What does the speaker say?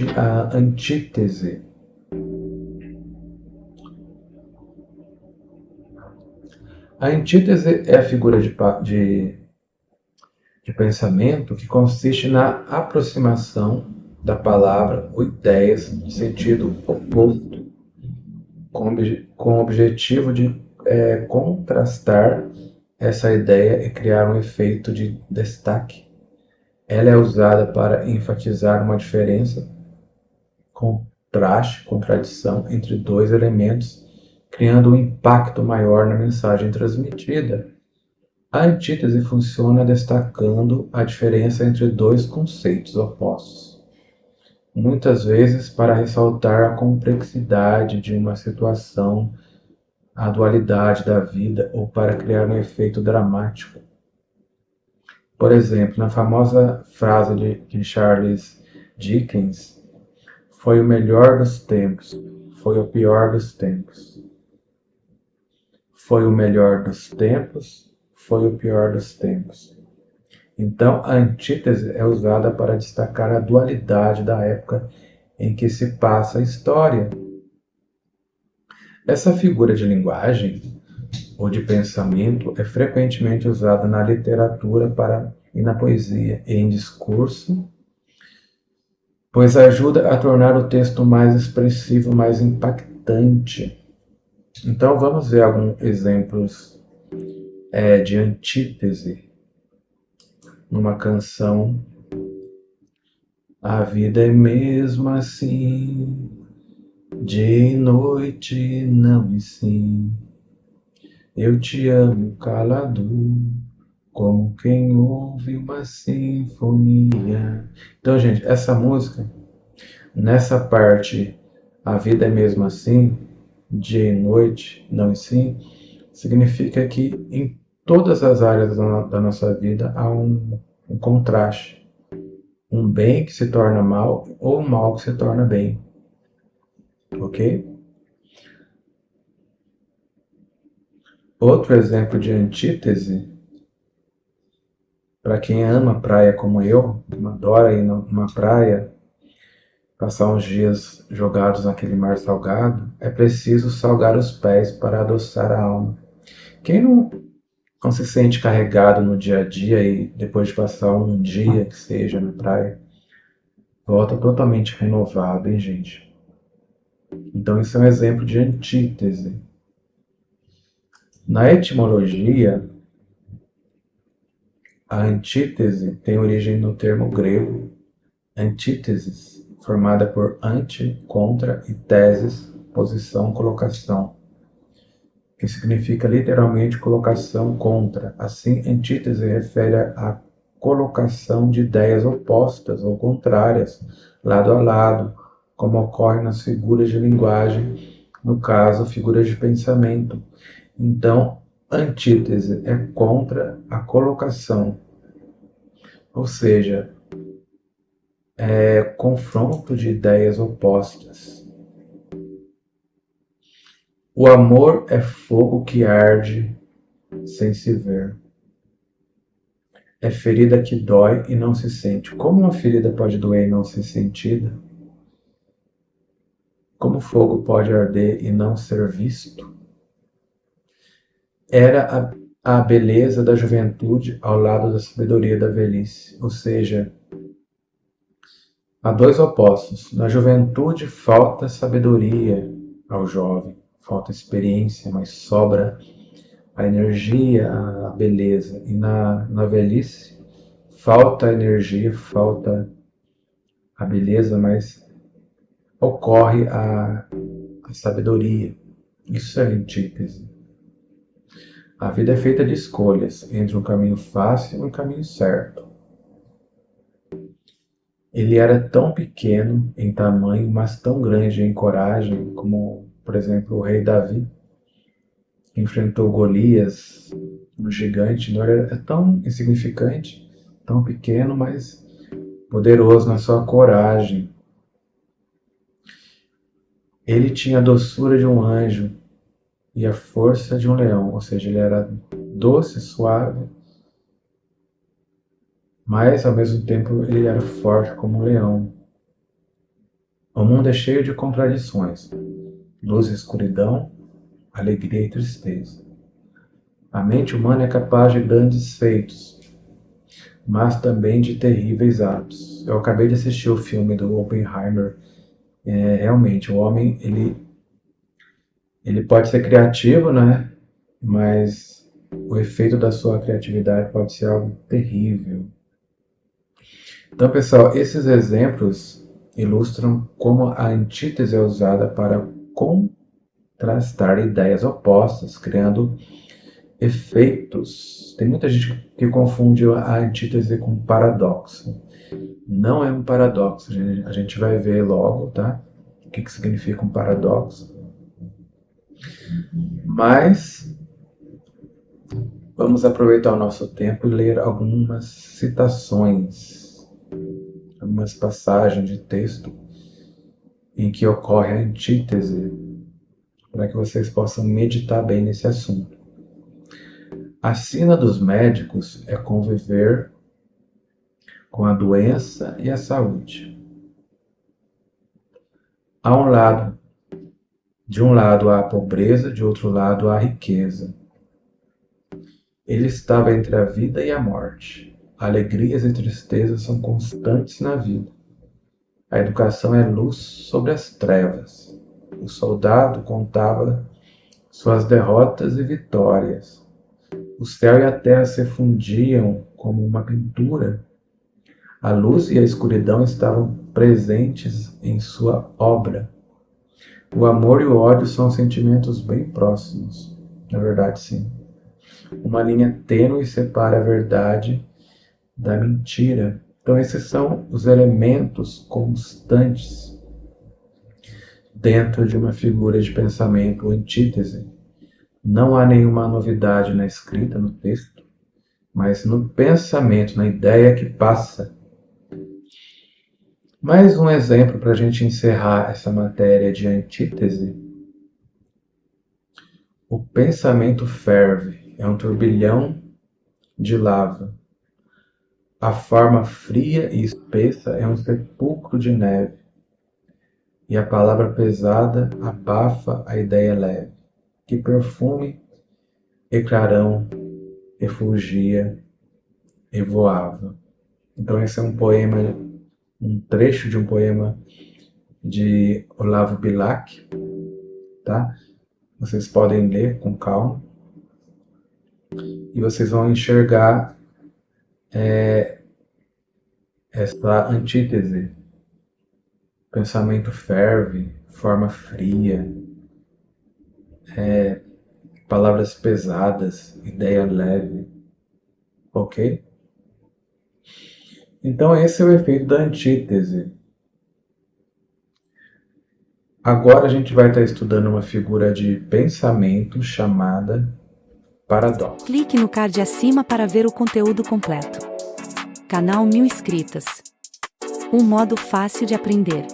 A antítese. A antítese é a figura de pensamento que consiste na aproximação da palavra ou ideias de sentido oposto, com o objetivo de contrastar essa ideia e criar um efeito de destaque. Ela é usada para enfatizar uma diferença, contraste, contradição entre dois elementos, criando um impacto maior na mensagem transmitida. A antítese funciona destacando a diferença entre dois conceitos opostos, muitas vezes para ressaltar a complexidade de uma situação, a dualidade da vida ou para criar um efeito dramático. Por exemplo, na famosa frase de Charles Dickens, foi o melhor dos tempos, foi o pior dos tempos. Foi o melhor dos tempos, foi o pior dos tempos. Então, a antítese é usada para destacar a dualidade da época em que se passa a história. Essa figura de linguagem ou de pensamento é frequentemente usada na literatura e na poesia e em discurso, pois ajuda a tornar o texto mais expressivo, mais impactante. Então vamos ver alguns exemplos de antítese numa canção. A vida é mesmo assim, dia e noite, não e sim. Eu te amo calado, como quem ouve uma sinfonia. Então, gente, essa música, nessa parte, a vida é mesmo assim, dia e noite, não e sim, significa que em todas as áreas da nossa vida há um contraste. Um bem que se torna mal ou um mal que se torna bem. Ok? Outro exemplo de antítese, para quem ama praia como eu, adora ir numa praia, passar uns dias jogados naquele mar salgado, é preciso salgar os pés para adoçar a alma. Quem não se sente carregado no dia a dia e depois de passar um dia que seja na praia, volta totalmente renovado, hein, gente? Então isso é um exemplo de antítese. Na etimologia, a antítese tem origem no termo grego antíteses, formada por ante, contra e teses, posição, colocação, que significa literalmente colocação contra. Assim, antítese refere à colocação de ideias opostas ou contrárias, lado a lado, como ocorre nas figuras de linguagem, no caso, figuras de pensamento. Então, antítese é contra a colocação, ou seja, é confronto de ideias opostas. O amor é fogo que arde sem se ver. É ferida que dói e não se sente. Como uma ferida pode doer e não ser sentida? Como fogo pode arder e não ser visto? Era a beleza da juventude ao lado da sabedoria da velhice, ou seja, há dois opostos. Na juventude falta sabedoria ao jovem, falta experiência, mas sobra a energia, a beleza. E na velhice falta a energia, falta a beleza, mas ocorre a sabedoria. Isso é antítese. A vida é feita de escolhas entre um caminho fácil e um caminho certo. Ele era tão pequeno em tamanho, mas tão grande em coragem, como, por exemplo, o rei Davi, que enfrentou Golias, um gigante. Não era tão insignificante, tão pequeno, mas poderoso na sua coragem. Ele tinha a doçura de um anjo e a força de um leão, ou seja, ele era doce, suave, mas ao mesmo tempo ele era forte como um leão. O mundo é cheio de contradições, luz e escuridão, alegria e tristeza. A mente humana é capaz de grandes feitos, mas também de terríveis atos. Eu acabei de assistir o filme do Oppenheimer. Realmente, o homem ele pode ser criativo, né? Mas o efeito da sua criatividade pode ser algo terrível. Então, pessoal, esses exemplos ilustram como a antítese é usada para contrastar ideias opostas, criando efeitos. Tem muita gente que confunde a antítese com paradoxo. Não é um paradoxo, a gente vai ver logo, tá? O que significa um paradoxo. Mas vamos aproveitar o nosso tempo e ler algumas citações, algumas passagens de texto em que ocorre a antítese, para que vocês possam meditar bem nesse assunto. A sina dos médicos é conviver com a doença e a saúde. De um lado há a pobreza, de outro lado há a riqueza. Ele estava entre a vida e a morte. Alegrias e tristezas são constantes na vida. A educação é luz sobre as trevas. O soldado contava suas derrotas e vitórias. O céu e a terra se fundiam como uma pintura. A luz e a escuridão estavam presentes em sua obra. O amor e o ódio são sentimentos bem próximos. Na verdade, sim. Uma linha tênue separa a verdade da mentira. Então, esses são os elementos constantes dentro de uma figura de pensamento ou antítese. Não há nenhuma novidade na escrita, no texto, mas no pensamento, na ideia que passa. Mais um exemplo para a gente encerrar essa matéria de antítese. O pensamento ferve, é um turbilhão de lava. A forma fria e espessa é um sepulcro de neve. E a palavra pesada abafa a ideia leve. Que perfume e clarão efulgia e voava. Então esse é um poema, um trecho de um poema de Olavo Bilac, tá? Vocês podem ler com calma e vocês vão enxergar essa antítese. Pensamento ferve, forma fria, palavras pesadas, ideia leve, ok? Então esse é o efeito da antítese. Agora a gente vai estar estudando uma figura de pensamento chamada paradoxo. Clique no card acima para ver o conteúdo completo. Canal 1000 inscritos. Um modo fácil de aprender.